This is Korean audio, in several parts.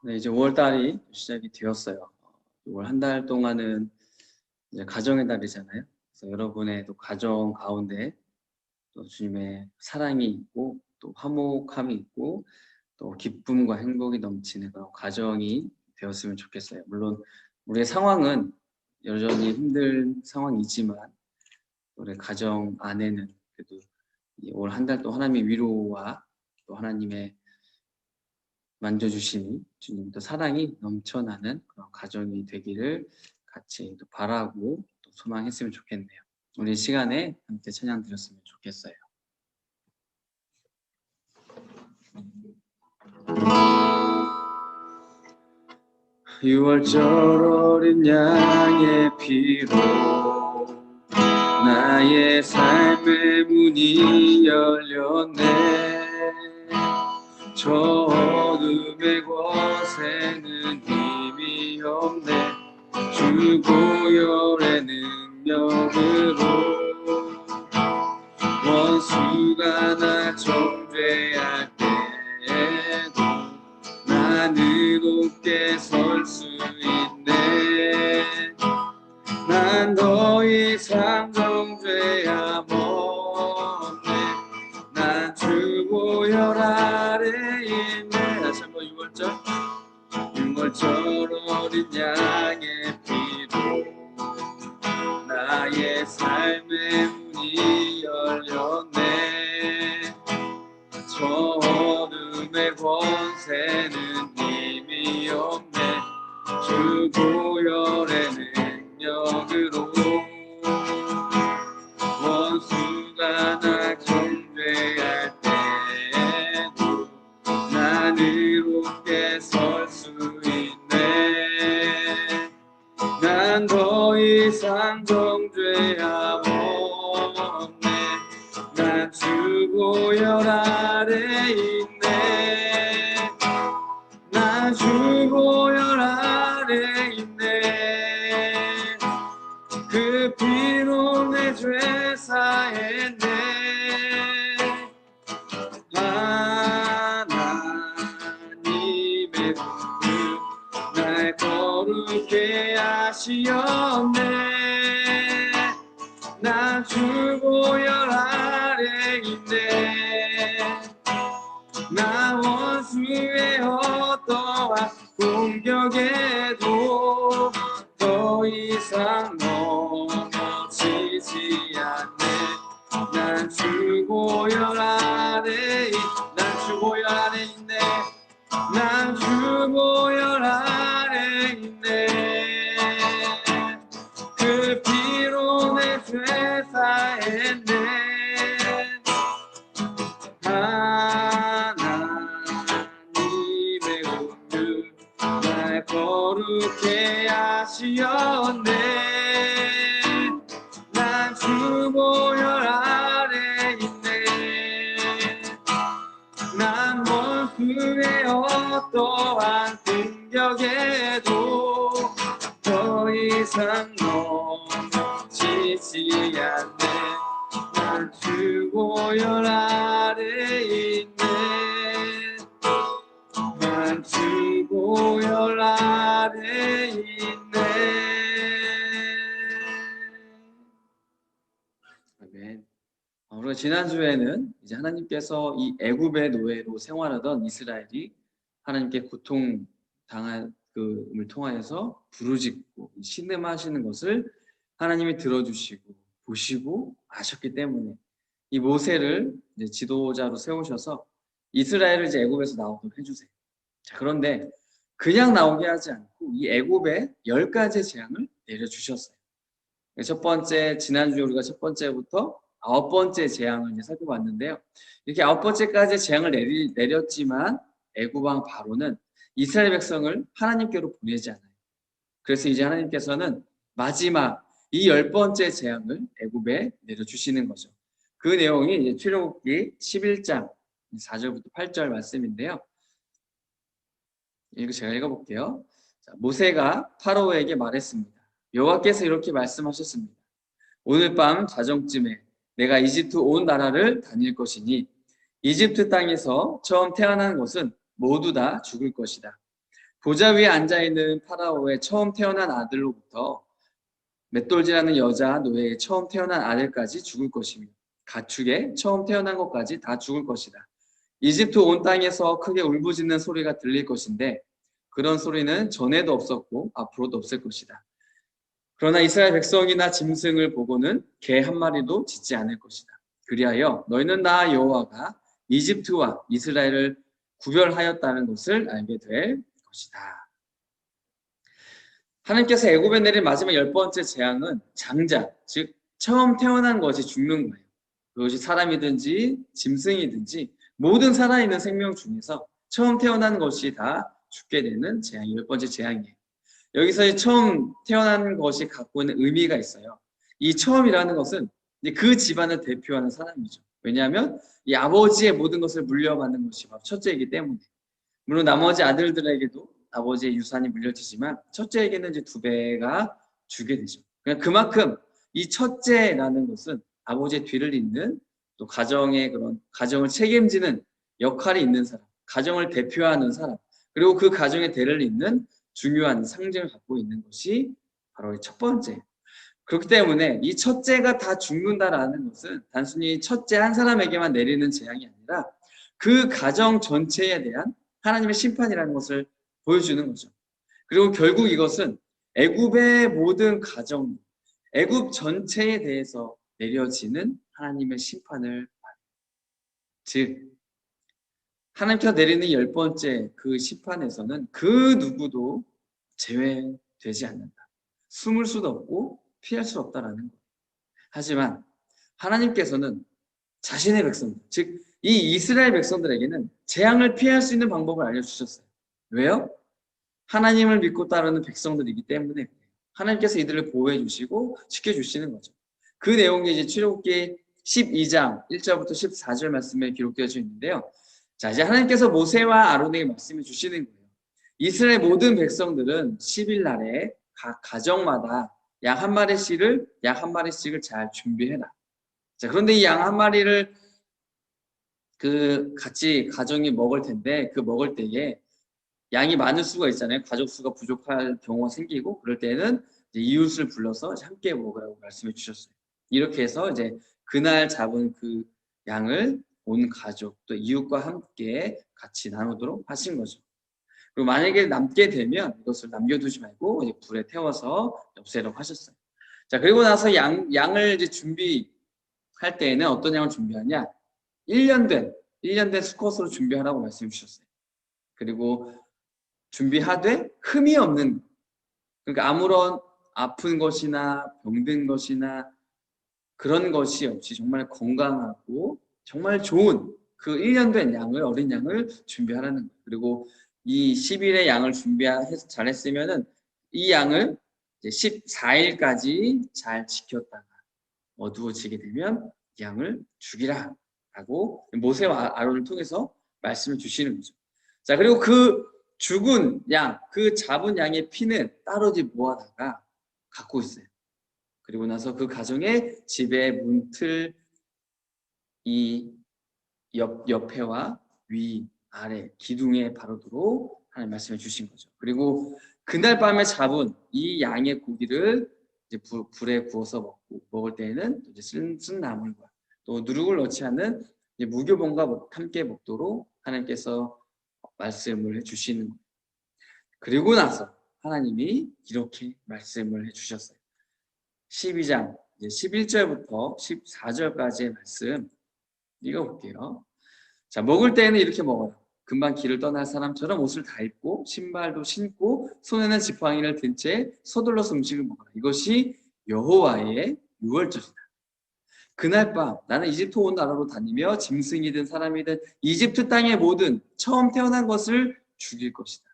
네, 이제 5월 달이 시작이 되었어요. 6월 한 달 동안은 이제 가정의 달이잖아요. 그래서 여러분의 또 가정 가운데 또 주님의 사랑이 있고 또 화목함이 있고 또 기쁨과 행복이 넘치는 그런 가정이 되었으면 좋겠어요. 물론 우리의 상황은 여전히 힘든 상황이지만 우리 가정 안에는 그래도 올 한 달 또 하나님의 위로와 또 하나님의 만져주심이 주님 또 사랑이 넘쳐나는 그런 가정이 되기를 같이 또 바라고 또 소망했으면 좋겠네요. 우리 시간에 함께 찬양 드렸으면 좋겠어요. 6월절 어린 양의 피로 나의 삶의 문이 열렸네. 저 어둠의 권세는 힘이 없네. 주 보혈의 능력으로 원수가 날 정죄할 때에도 나는 높게 설 수 있네. 난 더 이상 정죄함 없네. 난 주 보혈 아래 있네. 다시 한번 6월절 어린 양의 피로 나의 삶의 문이 열렸네. 저 어둠의 권세는 힘이 없네. 주 보혈의 능력으로 원수가 날 정죄할 때에도 나는 높게 설 수 있네. 난 더 이상 정죄함 없네. 난 주 보혈 아래 있네. 난 주 보혈 아래 있네. 그 피로 내 죄 사했네. 하나님의 분 날 거룩게 하시었네. 난 주 보혈 아래 있네. 나 원수의 어떠한 공격에도 더 이상 넘어지지 않네. 난 주 보혈 아래 있네. 난 주 보혈 아래 있네. 그 피로 내 죄 사했네. 하나님의 은총 날 거룩게 하시었네. 난 주 보혈 아래 있네. 난 원수의 어떠한 공격에도 더 이상 넘어지지 않네. 난 주 보혈 아래 있네. 난 주 보혈 아래 있네. 아멘. 우리가 지난주에는 이제 하나님께서 이 애굽의 노예로 생활하던 이스라엘이 하나님께 고통당함을 통하여서 부르짖고 신음하시는 것을 하나님이 들어주시고 보시고 아셨기 때문에 이 모세를 이제 지도자로 세우셔서 이스라엘을 이제 애굽에서 나오도록 해주세요. 자, 그런데 그냥 나오게 하지 않고 이 애굽에 10가지의 재앙을 내려주셨어요. 첫 번째, 지난주에 우리가 첫 번째부터 9번째 재앙을 이제 살펴봤는데요. 이렇게 9번째까지 재앙을 내렸지만 애굽 왕 바로는 이스라엘 백성을 하나님께로 보내지 않아요. 그래서 이제 하나님께서는 마지막 이 10번째 재앙을 애굽에 내려주시는 거죠. 그 내용이 이제 출애굽기 11장 4절부터 8절 말씀인데요. 이거 제가 읽어볼게요. 자, 모세가 파로에게 말했습니다. 여호와께서 이렇게 말씀하셨습니다. 오늘 밤 자정쯤에 내가 이집트 온 나라를 다닐 것이니 이집트 땅에서 처음 태어난 것은 모두 다 죽을 것이다. 보좌 위에 앉아있는 파라오의 처음 태어난 아들로부터 맷돌질하는 여자 노예의 처음 태어난 아들까지 죽을 것이며 가축의 처음 태어난 것까지 다 죽을 것이다. 이집트 온 땅에서 크게 울부짖는 소리가 들릴 것인데 그런 소리는 전에도 없었고 앞으로도 없을 것이다. 그러나 이스라엘 백성이나 짐승을 보고는 개 한 마리도 짖지 않을 것이다. 그리하여 너희는 나 여호와가 이집트와 이스라엘을 구별하였다는 것을 알게 될 것이다. 하나님께서 애굽에 내린 마지막 10번째 재앙은 장자, 즉 처음 태어난 것이 죽는 거예요. 그것이 사람이든지 짐승이든지 모든 살아있는 생명 중에서 처음 태어난 것이 다 죽게 되는 재앙이 10번째 재앙이에요. 여기서 처음 태어난 것이 갖고 있는 의미가 있어요. 이 처음이라는 것은 그 집안을 대표하는 사람이죠. 왜냐하면 이 아버지의 모든 것을 물려받는 것이 바로 첫째이기 때문에. 물론 나머지 아들들에게도 아버지의 유산이 물려지지만 첫째에게는 이제 2배가 주게 되죠. 그만큼 이 첫째라는 것은 아버지의 뒤를 잇는 또 가정의 그런 가정을 책임지는 역할이 있는 사람, 가정을 대표하는 사람, 그리고 그 가정의 대를 잇는 중요한 상징을 갖고 있는 것이 바로 첫 번째. 그렇기 때문에 이 첫째가 다 죽는다라는 것은 단순히 첫째 한 사람에게만 내리는 재앙이 아니라 그 가정 전체에 대한 하나님의 심판이라는 것을 보여주는 거죠. 그리고 결국 이것은 애굽의 모든 가정, 애굽 전체에 대해서 내려지는 하나님의 심판을 말해요. 즉 하나님께서 내리는 10번째 그 심판에서는 그 누구도 제외되지 않는다. 숨을 수도 없고 피할 수 없다라는 거예요. 하지만 하나님께서는 자신의 백성들, 즉 이 이스라엘 백성들에게는 재앙을 피할 수 있는 방법을 알려주셨어요. 왜요? 하나님을 믿고 따르는 백성들이기 때문에 하나님께서 이들을 보호해 주시고 지켜주시는 거죠. 그 내용이 이제 출애굽기 12장 1절부터 14절 말씀에 기록되어져 있는데요. 자, 이제 하나님께서 모세와 아론에게 말씀해 주시는 거예요. 이스라엘 모든 백성들은 10일 날에 각 가정마다 양 한 마리씩을 잘 준비해라. 자, 그런데 이 양 한 마리를 같이 가정이 먹을 텐데 그 먹을 때에 양이 많을 수가 있잖아요. 가족 수가 부족할 경우가 생기고 그럴 때는 이제 이웃을 불러서 함께 먹으라고 말씀해 주셨어요. 이렇게 해서 이제 그날 잡은 그 양을 온 가족 또 이웃과 함께 같이 나누도록 하신 거죠. 그리고 만약에 남게 되면 이것을 남겨두지 말고 이제 불에 태워서 없애라고 하셨어요. 자, 그리고 나서 양을 이제 준비할 때에는 어떤 양을 준비하냐? 1년 된 수컷으로 준비하라고 말씀해 주셨어요. 그리고 준비하되 흠이 없는, 그러니까 아무런 아픈 것이나 병든 것이나 그런 것이 없이 정말 건강하고 정말 좋은 그 1년 된 양을, 어린 양을 준비하라는 거예요. 그리고 이 10일의 양을 준비해서 잘했으면은 이 양을 이제 14일까지 잘 지켰다가 어두워지게 되면 양을 죽이라 라고 모세와 아론을 통해서 말씀을 주시는 거죠. 자, 그리고 그 죽은 양, 그 잡은 양의 피는 따로 모아다가 갖고 있어요. 그리고 나서 그 가정의 집의 문틀 이 옆에와 위, 아래, 기둥에 바르도록 하나님 말씀해 주신 거죠. 그리고 그날 밤에 잡은 이 양의 고기를 이제 불에 구워서 먹을 때에는 이제 쓴 나물과 또 누룩을 넣지 않는 무교본과 함께 먹도록 하나님께서 말씀을 해주시는 거예요. 그리고 나서 하나님이 이렇게 말씀을 해주셨어요. 12장 11절부터 14절까지의 말씀 읽어볼게요. 자, 먹을 때에는 이렇게 먹어라. 금방 길을 떠날 사람처럼 옷을 다 입고 신발도 신고 손에는 지팡이를 든 채 서둘러서 음식을 먹어라. 이것이 여호와의 유월절이다. 그날 밤 나는 이집트 온 나라로 다니며 짐승이든 사람이든 이집트 땅의 모든 처음 태어난 것을 죽일 것이다.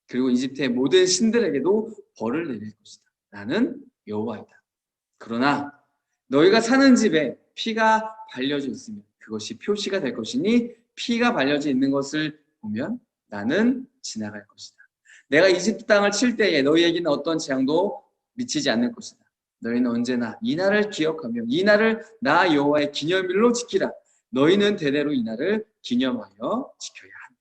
그리고 이집트의 모든 신들에게도 벌을 내릴 것이다. 나는 여호와이다. 그러나 너희가 사는 집에 피가 발려져 있으면 그것이 표시가 될 것이니 피가 발려져 있는 것을 보면 나는 지나갈 것이다. 내가 이집트 땅을 칠 때에 너희에게는 어떤 재앙도 미치지 않을 것이다. 너희는 언제나 이 날을 기억하며 이 날을 나 여호와의 기념일로 지키라. 너희는 대대로 이 날을 기념하여 지켜야 한다.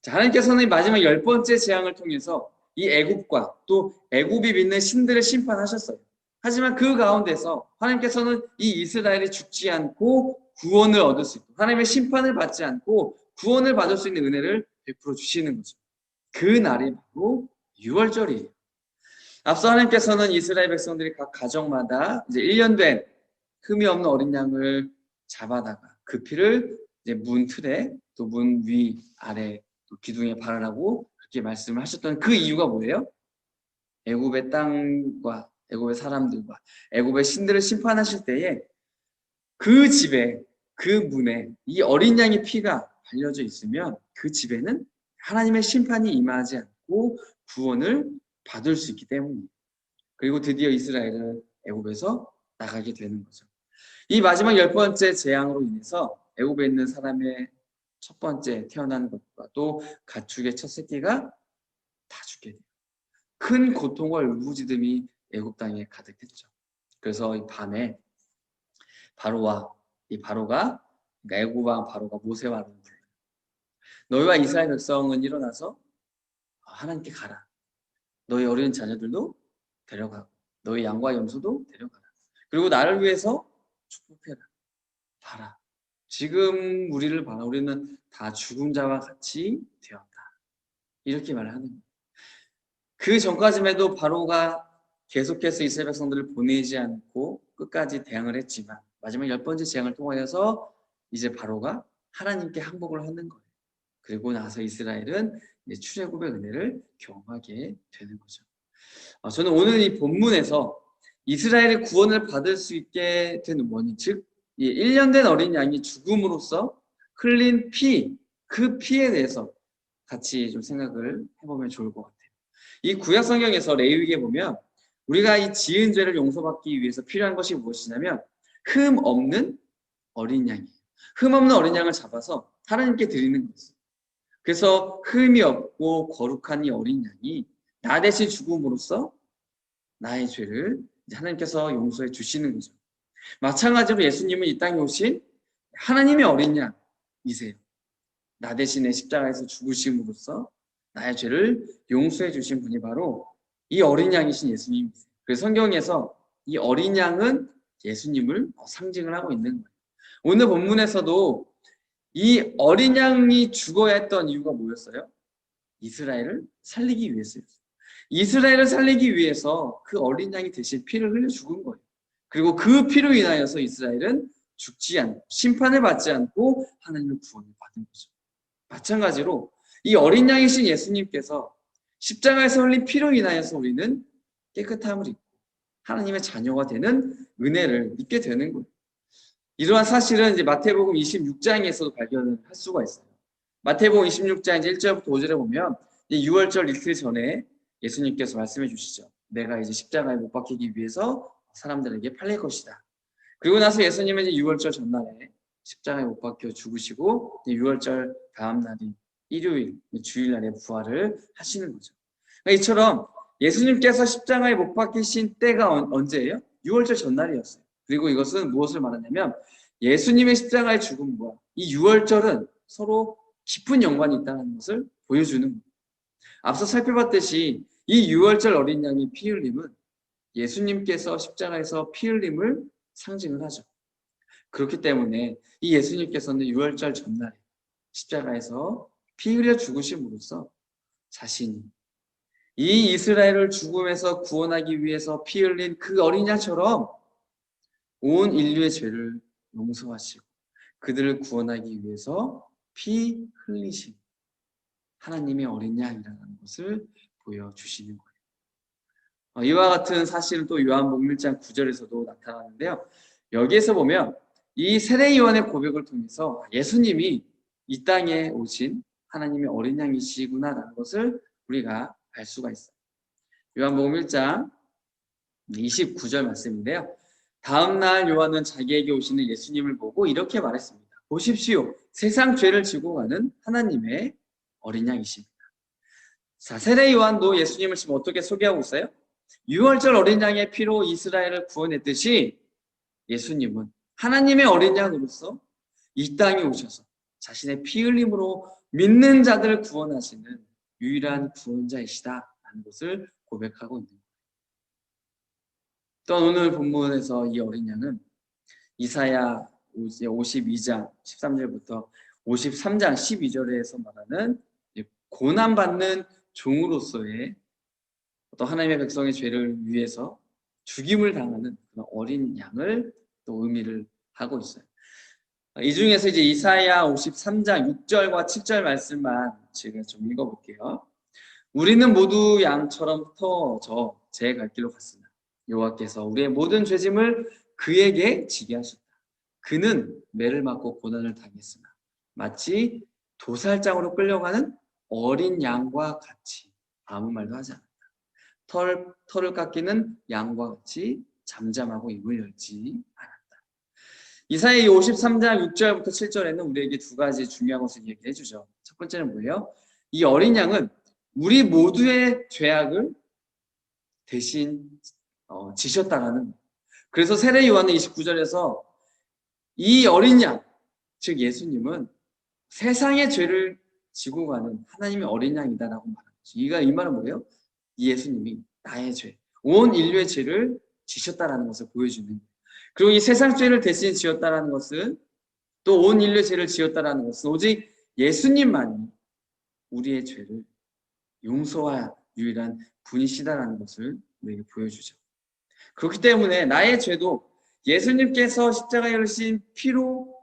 자, 하나님께서는 마지막 10번째 재앙을 통해서 이 애굽과 또 애굽이 믿는 신들을 심판하셨어요. 하지만 그 가운데서 하나님께서는 이 이스라엘이 죽지 않고 구원을 얻을 수 있고 하나님의 심판을 받지 않고 구원을 받을 수 있는 은혜를 베풀어 주시는 거죠. 그 날이 바로 6월절이에요. 앞서 하나님께서는 이스라엘 백성들이 각 가정마다 이제 1년 된 흠이 없는 어린 양을 잡아다가 그 피를 이제 문 틀에 또 문 위 아래 또 기둥에 바르라고 그렇게 말씀을 하셨던 그 이유가 뭐예요? 애굽의 땅과 애굽의 사람들과 애굽의 신들을 심판하실 때에 그 집에 그 문에 이 어린 양의 피가 발려져 있으면 그 집에는 하나님의 심판이 임하지 않고 구원을 받을 수 있기 때문입니다. 그리고 드디어 이스라엘은 애굽에서 나가게 되는 거죠. 이 마지막 10번째 재앙으로 인해서 애굽에 있는 사람의 첫 번째 태어난 것과 또 가축의 첫 새끼가 다 죽게 돼요. 큰 고통과 울부짖음이 애굽 땅에 가득했죠. 그래서 이 밤에 바로가 그러니까 애굽 왕 바로가 모세와 아론을 불러요. 너희와 이스라엘 백성은 일어나서 하나님께 가라. 너희 어린 자녀들도 데려가고 너희 양과 염소도 데려가라. 그리고 나를 위해서 축복해라. 봐라. 지금 우리를 봐라. 우리는 다 죽은 자와 같이 되었다. 이렇게 말을 하는 거예요. 그 전까지만 해도 바로가 계속해서 이스라엘 백성들을 보내지 않고 끝까지 대항을 했지만 마지막 10번째 재앙을 통하여서 이제 바로가 하나님께 항복을 하는 거예요. 그리고 나서 이스라엘은 이제 출애굽의 은혜를 경험하게 되는 거죠. 저는 오늘 이 본문에서 이스라엘의 구원을 받을 수 있게 된 원인, 즉 1년 된 어린 양이 죽음으로써 흘린 피, 그 피에 대해서 같이 좀 생각을 해보면 좋을 것 같아요. 이 구약 성경에서 레위기에 보면 우리가 이 지은 죄를 용서받기 위해서 필요한 것이 무엇이냐면 흠 없는 어린 양이에요. 흠 없는 어린 양을 잡아서 하나님께 드리는 것이에요. 그래서 흠이 없고 거룩한 이 어린 양이 나 대신 죽음으로써 나의 죄를 하나님께서 용서해 주시는 거죠. 마찬가지로 예수님은 이 땅에 오신 하나님의 어린 양이세요. 나 대신에 십자가에서 죽으심으로써 나의 죄를 용서해 주신 분이 바로 이 어린 양이신 예수님이세요. 그래서 성경에서 이 어린 양은 예수님을 상징을 하고 있는 거예요. 오늘 본문에서도 이 어린 양이 죽어야 했던 이유가 뭐였어요? 이스라엘을 살리기 위해서였어요. 이스라엘을 살리기 위해서 그 어린 양이 대신 피를 흘려 죽은 거예요. 그리고 그 피로 인하여서 이스라엘은 죽지 않고 심판을 받지 않고 하나님의 구원을 받은 거죠. 마찬가지로 이 어린 양이신 예수님께서 십자가에서 흘린 피로 인하여서 우리는 깨끗함을 입고 하나님의 자녀가 되는 은혜를 입게 되는 거예요. 이러한 사실은 이제 마태복음 26장에서도 발견을 할 수가 있어요. 마태복음 26장 1절부터 5절에 보면 6월절 이틀 전에 예수님께서 말씀해 주시죠. 내가 이제 십자가에 못 박히기 위해서 사람들에게 팔릴 것이다. 그리고 나서 예수님은 이제 6월절 전날에 십자가에 못 박혀 죽으시고 6월절 다음 날인 일요일 주일날에 부활을 하시는 거죠. 그러니까 이처럼 예수님께서 십자가에 못 박히신 때가 언제예요? 6월절 전날이었어요. 그리고 이것은 무엇을 말하냐면 예수님의 십자가의 죽음과 이 6월절은 서로 깊은 연관이 있다는 것을 보여주는 거예요. 앞서 살펴봤듯이 이 6월절 어린 양의 피 흘림은 예수님께서 십자가에서 피 흘림을 상징을 하죠. 그렇기 때문에 이 예수님께서는 6월절 전날에 십자가에서 피 흘려 죽으심으로써 자신이 이 이스라엘을 죽음에서 구원하기 위해서 피 흘린 그 어린 양처럼 온 인류의 죄를 용서하시고 그들을 구원하기 위해서 피 흘리신 하나님의 어린 양이라는 것을 보여주시는 거예요. 이와 같은 사실은 또 요한복음 1장 9절에서도 나타나는데요. 여기에서 보면 이 세례 요한의 고백을 통해서 예수님이 이 땅에 오신 하나님의 어린 양이시구나라는 것을 우리가 알 수가 있어요. 요한복음 1장 29절 말씀인데요. 다음 날 요한은 자기에게 오시는 예수님을 보고 이렇게 말했습니다. 보십시오. 세상 죄를 지고 가는 하나님의 어린 양이십니다. 자, 세례 요한도 예수님을 지금 어떻게 소개하고 있어요? 6월절 어린 양의 피로 이스라엘을 구원했듯이 예수님은 하나님의 어린 양으로서 이 땅에 오셔서 자신의 피 흘림으로 믿는 자들을 구원하시는 유일한 구원자이시다라는 것을 고백하고 있는 거예요. 또 오늘 본문에서 이 어린 양은 이사야 52장 13절부터 53장 12절에서 말하는 고난받는 종으로서의 또 하나님의 백성의 죄를 위해서 죽임을 당하는 그런 어린 양을 또 의미를 하고 있어요. 이 중에서 이제 이사야 53장 6절과 7절 말씀만 제가 좀 읽어볼게요. 우리는 모두 양처럼 흩어져 제 갈 길로 갔으나 여호와께서 우리의 모든 죄짐을 그에게 지게 하셨다. 그는 매를 맞고 고난을 당했으나 마치 도살장으로 끌려가는 어린 양과 같이 아무 말도 하지 않았다. 털을 깎이는 양과 같이 잠잠하고 입을 열지 않았다. 이사야 53장 6절부터 7절에는 우리에게 두 가지 중요한 것을 얘기해 주죠. 첫 번째는 뭐예요? 이 어린 양은 우리 모두의 죄악을 대신 지셨다라는. 그래서 세례 요한은 29절에서 이 어린 양, 즉 예수님은 세상의 죄를 지고 가는 하나님의 어린 양이다라고 말하죠. 이 말은 뭐예요? 이 예수님이 나의 죄, 온 인류의 죄를 지셨다라는 것을 보여주는 거예요. 그리고 이 세상 죄를 대신 지었다라는 것은 또 온 인류의 죄를 지었다라는 것은 오직 예수님만이 우리의 죄를 용서할 유일한 분이시다라는 것을 우리에게 보여주죠. 그렇기 때문에 나의 죄도 예수님께서 십자가에 흘리신 피로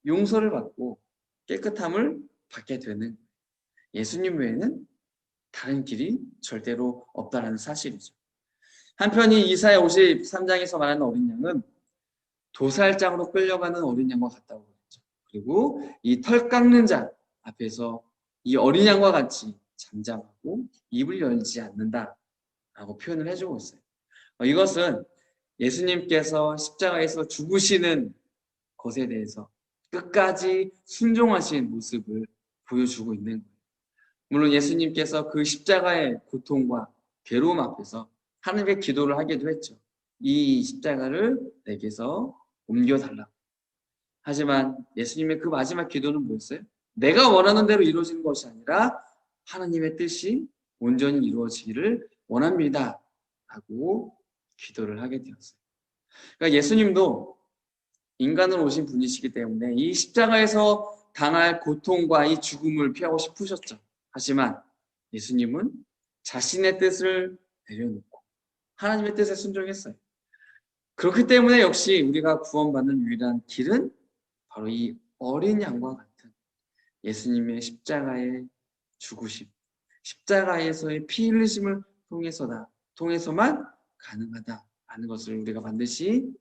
용서를 받고 깨끗함을 받게 되는 예수님 외에는 다른 길이 절대로 없다는 사실이죠. 한편 이 이사야 53장에서 말하는 어린 양은 도살장으로 끌려가는 어린 양과 같다고 그랬죠. 그리고 이 털 깎는 자 앞에서 이 어린 양과 같이 잠잠하고 입을 열지 않는다라고 표현을 해주고 있어요. 이것은 예수님께서 십자가에서 죽으시는 것에 대해서 끝까지 순종하신 모습을 보여주고 있는 거예요. 물론 예수님께서 그 십자가의 고통과 괴로움 앞에서 하나님께 기도를 하기도 했죠. 이 십자가를 내게서 옮겨달라고. 하지만 예수님의 그 마지막 기도는 뭐였어요? 내가 원하는 대로 이루어지는 것이 아니라 하나님의 뜻이 온전히 이루어지기를 원합니다 하고 기도를 하게 되었어요. 그러니까 예수님도 인간으로 오신 분이시기 때문에 이 십자가에서 당할 고통과 이 죽음을 피하고 싶으셨죠. 하지만 예수님은 자신의 뜻을 내려놓고 하나님의 뜻에 순종했어요. 그렇기 때문에 역시 우리가 구원받는 유일한 길은 바로 이 어린 양과 같은 예수님의 십자가의 죽으심, 십자가에서의 피 흘리심을 통해서만 가능하다라는 것을 우리가 반드시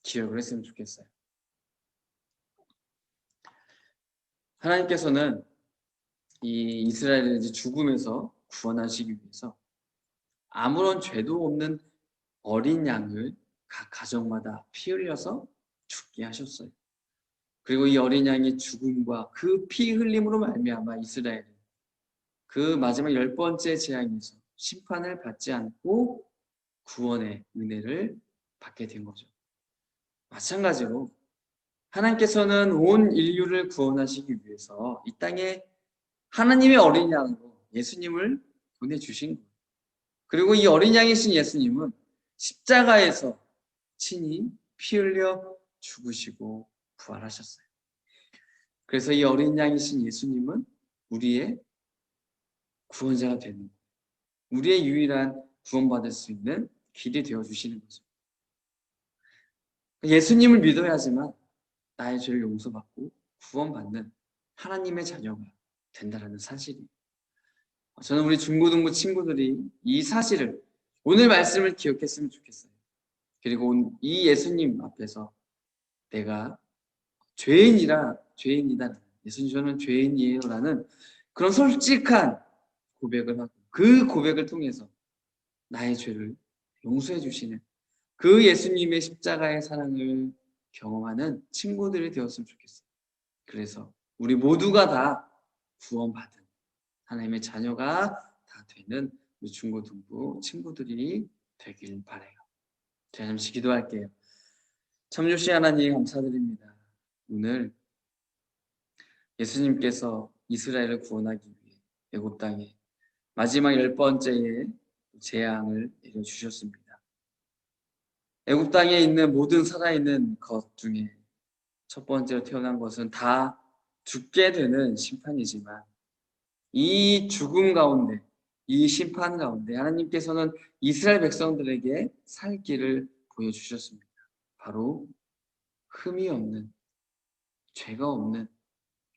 기억을 했으면 좋겠어요. 하나님께서는 이 이스라엘을 이제 죽음에서 구원하시기 위해서 아무런 죄도 없는 어린 양을 각 가정마다 피 흘려서 죽게 하셨어요. 그리고 이 어린 양의 죽음과 그 피 흘림으로 말미암아 이스라엘은 그 마지막 10번째 재앙에서 심판을 받지 않고 구원의 은혜를 받게 된 거죠. 마찬가지로 하나님께서는 온 인류를 구원하시기 위해서 이 땅에 하나님의 어린 양으로 예수님을 보내주신 거예요. 그리고 이 어린 양이신 예수님은 십자가에서 친히 피 흘려 죽으시고 부활하셨어요. 그래서 이 어린 양이신 예수님은 우리의 구원자가 되는 거예요. 우리의 유일한 구원받을 수 있는 길이 되어주시는 거죠. 예수님을 믿어야지만 나의 죄를 용서받고 구원받는 하나님의 자녀가 된다는 사실이에요. 저는 우리 중고등부 친구들이 이 사실을 오늘 말씀을 기억했으면 좋겠어요. 그리고 이 예수님 앞에서 내가 죄인이다. 예수님 저는 죄인이에요. 라는 그런 솔직한 고백을 하고 그 고백을 통해서 나의 죄를 용서해 주시는 그 예수님의 십자가의 사랑을 경험하는 친구들이 되었으면 좋겠어요. 그래서 우리 모두가 다 구원받은 하나님의 자녀가 다 되는 우리 중고등부 친구들이 되길 바라요. 제가 잠시 기도할게요. 참 좋으신 하나님 감사드립니다. 오늘 예수님께서 이스라엘을 구원하기 위해 애굽 땅에 마지막 10번째의 재앙을 내려주셨습니다. 애굽 땅에 있는 모든 살아있는 것 중에 첫 번째로 태어난 것은 다 죽게 되는 심판이지만 이 죽음 가운데, 이 심판 가운데 하나님께서는 이스라엘 백성들에게 살 길을 보여주셨습니다. 바로 흠이 없는, 죄가 없는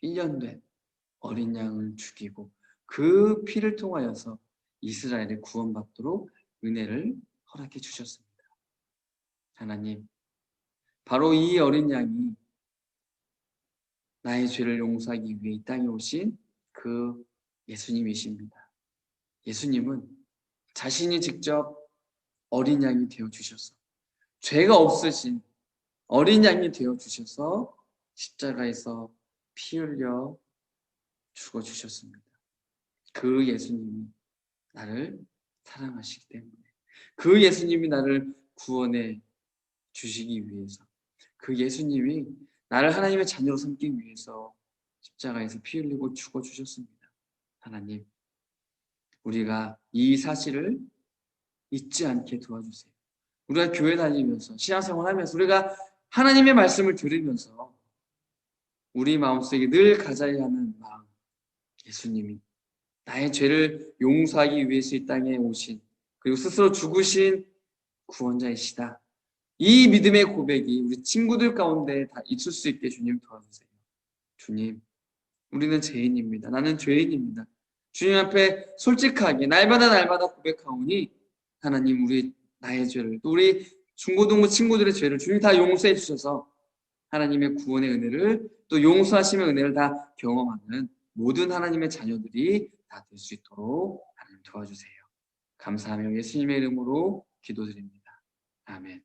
1년 어린 양을 죽이고 그 피를 통하여서 이스라엘을 구원받도록 은혜를 허락해 주셨습니다. 하나님, 바로 이 어린 양이 나의 죄를 용서하기 위해 이 땅에 오신 그 예수님이십니다. 예수님은 자신이 직접 어린 양이 되어 주셔서 죄가 없으신 어린 양이 되어 주셔서 십자가에서 피 흘려 죽어 주셨습니다. 그 예수님이 나를 사랑하시기 때문에, 그 예수님이 나를 구원해 주시기 위해서, 그 예수님이 나를 하나님의 자녀로 삼기 위해서 십자가에서 피 흘리고 죽어 주셨습니다. 하나님, 우리가 이 사실을 잊지 않게 도와주세요. 우리가 교회 다니면서 신앙생활하면서 우리가 하나님의 말씀을 들으면서 우리 마음속에 늘 가져야 하는 마음, 예수님이 나의 죄를 용서하기 위해서 이 땅에 오신, 그리고 스스로 죽으신 구원자이시다. 이 믿음의 고백이 우리 친구들 가운데 다 있을 수 있게 주님 도와주세요. 주님, 우리는 죄인입니다. 나는 죄인입니다. 주님 앞에 솔직하게 날마다 고백하오니 하나님, 우리 나의 죄를, 또 우리 중고등부 친구들의 죄를 주님 다 용서해 주셔서 하나님의 구원의 은혜를, 또 용서하심의 은혜를 다 경험하는 모든 하나님의 자녀들이 다 될 수 있도록 하나님 도와주세요. 감사하며 예수님의 이름으로 기도드립니다. 아멘.